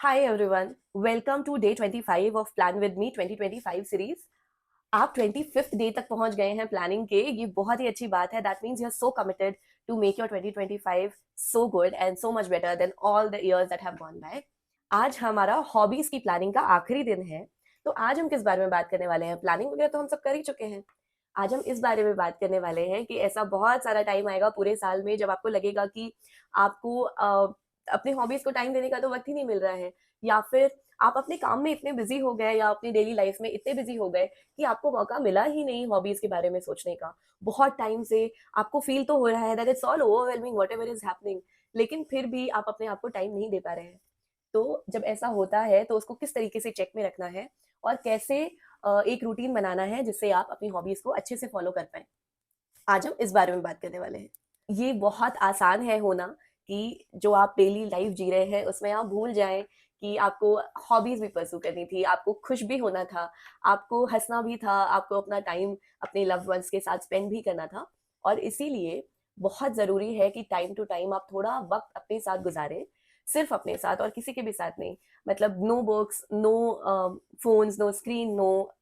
Hi everyone, welcome to day 25 of Plan with Me 2025 series. आप 25th day तक पहुंच गए हैं प्लानिंग के। ये बहुत ही अच्छी बात है। That means you are so committed to make your 2025 so good and so much better than all the years that have gone by. आज हमारा हॉबीज की प्लानिंग का आखिरी दिन है। तो आज हम किस बारे में बात करने वाले हैं? प्लानिंग वगैरह तो हम सब कर ही चुके हैं। आज हम इस बारे में बात करने वाले हैं कि ऐसा बहुत सारा टाइम आएगा पूरे साल में जब आपको लगेगा कि आपको अपने हॉबीज को टाइम देने का तो वक्त ही नहीं मिल रहा है, या फिर आप अपने काम में इतने बिजी हो गए या अपनी डेली लाइफ में इतने बिजी हो गए कि आपको मौका मिला ही नहीं हॉबीज के बारे में सोचने का। बहुत टाइम से आपको फील तो हो रहा है that it's all overwhelming whatever is happening, लेकिन फिर भी आप अपने आप को टाइम नहीं दे पा रहे हैं। तो जब ऐसा होता है तो उसको किस तरीके से चेक में रखना है और कैसे एक रूटीन बनाना है जिससे आप अपनी हॉबीज को अच्छे से फॉलो कर पाए, आज हम इस बारे में बात करने वाले हैं। ये बहुत आसान है होना कि जो आप डेली लाइफ जी रहे हैं उसमें आप भूल जाएं कि आपको हॉबीज भी परस्यू करनी थी, आपको खुश भी होना था, आपको हंसना भी था, आपको अपना टाइम अपने लव्ड वंस के साथ स्पेंड भी करना था। और इसीलिए बहुत ज़रूरी है कि टाइम टू टाइम आप थोड़ा वक्त अपने साथ गुजारें, सिर्फ अपने साथ और किसी के भी साथ नहीं। मतलब no books, no phones, no screen, no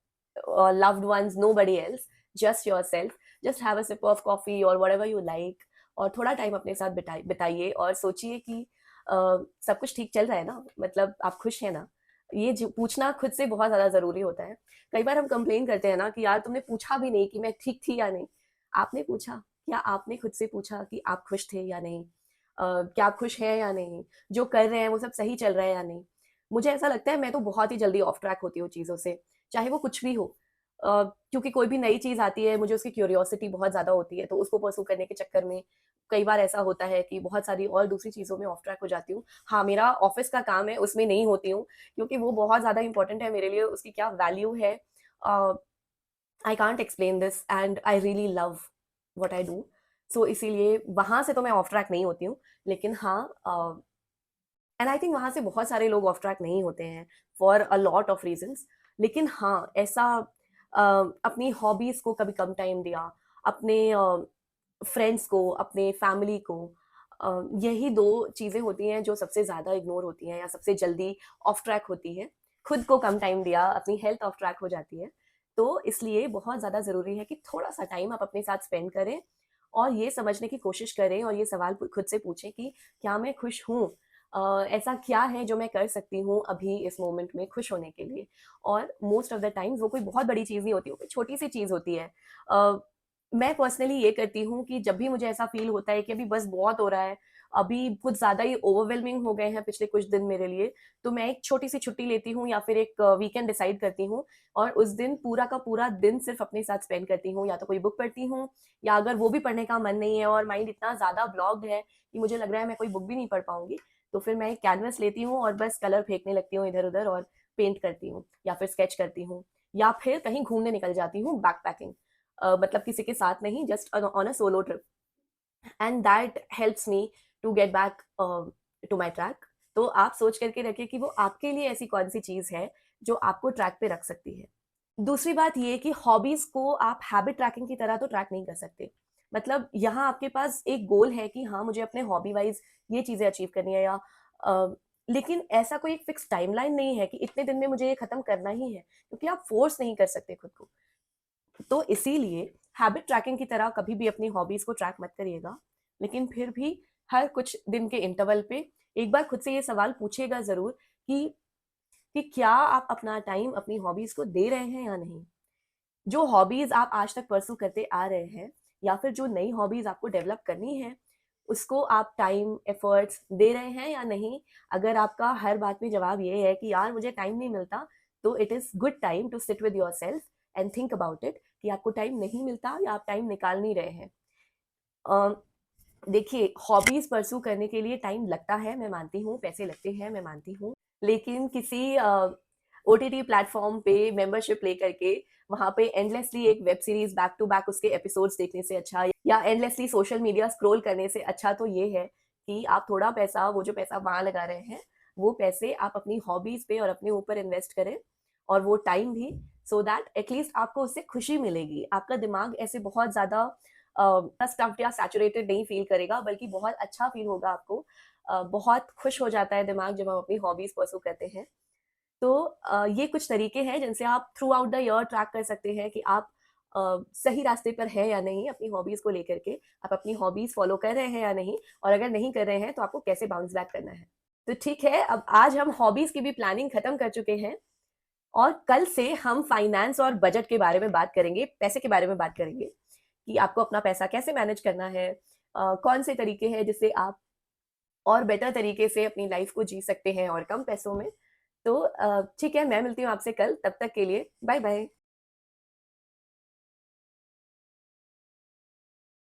loved ones, nobody else, just yourself. Just have a sip of coffee or whatever you like, और थोड़ा टाइम अपने साथ बिताइए और सोचिए कि सब कुछ ठीक चल रहा है ना, मतलब आप खुश हैं ना। ये जो पूछना खुद से बहुत ज़्यादा ज़रूरी होता है। कई बार हम कंप्लेन करते हैं ना कि यार तुमने पूछा भी नहीं कि मैं ठीक थी या नहीं। आपने पूछा? क्या आपने खुद से पूछा कि आप खुश थे या नहीं? क्या खुश हैं या नहीं? जो कर रहे हैं वो सब सही चल रहा है या नहीं? मुझे ऐसा लगता है मैं तो बहुत ही जल्दी ऑफ ट्रैक होती हूँ चीज़ों से, चाहे वो कुछ भी हो। क्योंकि कोई भी नई चीज़ आती है, मुझे उसकी क्यूरियोसिटी बहुत ज़्यादा होती है, तो उसको परस्यू करने के चक्कर में कई बार ऐसा होता है कि बहुत सारी और दूसरी चीज़ों में ऑफ ट्रैक हो जाती हूँ। हाँ, मेरा ऑफ़िस का काम है, उसमें नहीं होती हूँ, क्योंकि वो बहुत ज़्यादा इम्पोर्टेंट है मेरे लिए, उसकी क्या वैल्यू है। I can't explain this and I really love what I do. So इसीलिए वहाँ से तो मैं ऑफ ट्रैक नहीं होती हूँ। लेकिन हाँ, एंड आई थिंक वहाँ से बहुत सारे लोग ऑफ ट्रैक नहीं होते हैं for a lot of reasons. लेकिन हाँ, ऐसा अपनी हॉबीज़ को कभी कम टाइम दिया, अपने फ्रेंड्स को, अपने फैमिली को, यही दो चीज़ें होती हैं जो सबसे ज़्यादा इग्नोर होती हैं या सबसे जल्दी ऑफ ट्रैक होती हैं। खुद को कम टाइम दिया, अपनी हेल्थ ऑफ ट्रैक हो जाती है। तो इसलिए बहुत ज़्यादा ज़रूरी है कि थोड़ा सा टाइम आप अपने साथ स्पेंड करें और ये समझने की कोशिश करें और ये सवाल खुद से पूछें कि क्या मैं खुश हूँ? ऐसा क्या है जो मैं कर सकती हूँ अभी इस मोमेंट में खुश होने के लिए? और मोस्ट ऑफ द टाइम्स वो कोई बहुत बड़ी चीज़ नहीं होती, वो कोई छोटी सी चीज़ होती है। अ, मैं पर्सनली ये करती हूँ कि जब भी मुझे ऐसा फील होता है कि अभी बस बहुत हो रहा है, अभी कुछ ज़्यादा ही ओवरवेलमिंग हो गए हैं पिछले कुछ दिन मेरे लिए, तो मैं एक छोटी सी छुट्टी लेती हूँ या फिर एक वीकेंड डिसाइड करती हूँ और उस दिन पूरा का पूरा दिन सिर्फ अपने साथ स्पेंड करती हूँ। या तो कोई बुक पढ़ती हूँ, या अगर वो भी पढ़ने का मन नहीं है और माइंड इतना ज़्यादा ब्लॉक्ड है कि मुझे लग रहा है मैं कोई बुक भी नहीं पढ़ पाऊंगी, तो फिर मैं एक कैनवस लेती हूँ और बस कलर फेंकने लगती हूँ इधर उधर और पेंट करती हूँ या फिर स्केच करती हूँ, या फिर कहीं घूमने निकल जाती हूँ बैक पैकिंग। मतलब किसी के साथ नहीं, just on a solo trip, and that helps me to get back to my track. तो आप सोच करके रखिए कि वो आपके लिए ऐसी कौन सी चीज़ है जो आपको ट्रैक पे रख सकती है। दूसरी बात ये कि हॉबीज को आप हैबिट ट्रैकिंग की तरह तो ट्रैक नहीं कर सकते। मतलब यहाँ आपके पास एक गोल है कि हाँ, मुझे अपने हॉबी वाइज ये चीज़ें अचीव करनी है, या लेकिन ऐसा कोई एक फिक्स टाइमलाइन नहीं है कि इतने दिन में मुझे ये खत्म करना ही है, क्योंकि आप फोर्स नहीं कर सकते खुद को। तो इसीलिए हैबिट ट्रैकिंग की तरह कभी भी अपनी हॉबीज को ट्रैक मत करिएगा, लेकिन फिर भी हर कुछ दिन के इंटरवल पे एक बार खुद से ये सवाल पूछिएगा जरूर कि क्या आप अपना टाइम अपनी हॉबीज को दे रहे हैं या नहीं। जो हॉबीज आप आज तक परस्यू करते आ रहे हैं, या फिर जो नई हॉबीज आपको डेवलप करनी है, उसको आप टाइम एफर्ट्स दे रहे हैं या नहीं। अगर आपका हर बात में जवाब ये है कि यार मुझे टाइम नहीं मिलता, तो it is good time to sit with yourself and think about it कि आपको टाइम नहीं मिलता या आप टाइम निकाल नहीं रहे हैं। देखिए, हॉबीज परस्यू करने के लिए टाइम लगता है, मैं मानती हूँ, पैसे लगते हैं, मैं मानती हूँ। लेकिन किसी ओटीटी प्लेटफॉर्म पे मेंबरशिप लेकर के वहां पे एंडलेसली एक web series back to back उसके एपिसोड्स देखने से अच्छा, या एंडलेसली सोशल मीडिया स्क्रॉल करने से अच्छा तो ये है कि आप थोड़ा पैसा, वो जो पैसा वहां लगा रहे हैं, वो पैसे आप अपनी हॉबीज पे और अपने ऊपर इन्वेस्ट करें, और वो टाइम भी, सो दैट एटलीस्ट आपको उससे खुशी मिलेगी। आपका दिमाग ऐसे बहुत ज्यादा स्टफ्ड या सैचुरेटेड नहीं फील करेगा, बल्कि बहुत अच्छा फील होगा आपको। बहुत खुश हो जाता है दिमाग जब हम अपनी हॉबीज परसू करते हैं। तो ये कुछ तरीके हैं जिनसे आप through out the year track कर सकते हैं कि आप सही रास्ते पर हैं या नहीं अपनी हॉबीज को लेकर के, आप अपनी हॉबीज फॉलो कर रहे हैं या नहीं, और अगर नहीं कर रहे हैं तो आपको कैसे बाउंस बैक करना है। तो ठीक है, अब आज हम हॉबीज की भी प्लानिंग खत्म कर चुके हैं, और कल से हम फाइनेंस और बजट के बारे में बात करेंगे, पैसे के बारे में बात करेंगे कि आपको अपना पैसा कैसे मैनेज करना है, कौन से तरीके हैं जिससे आप और बेटर तरीके से अपनी लाइफ को जी सकते हैं और कम पैसों में। तो ठीक है, मैं मिलती हूँ आपसे कल, तब तक के लिए बाय बाय।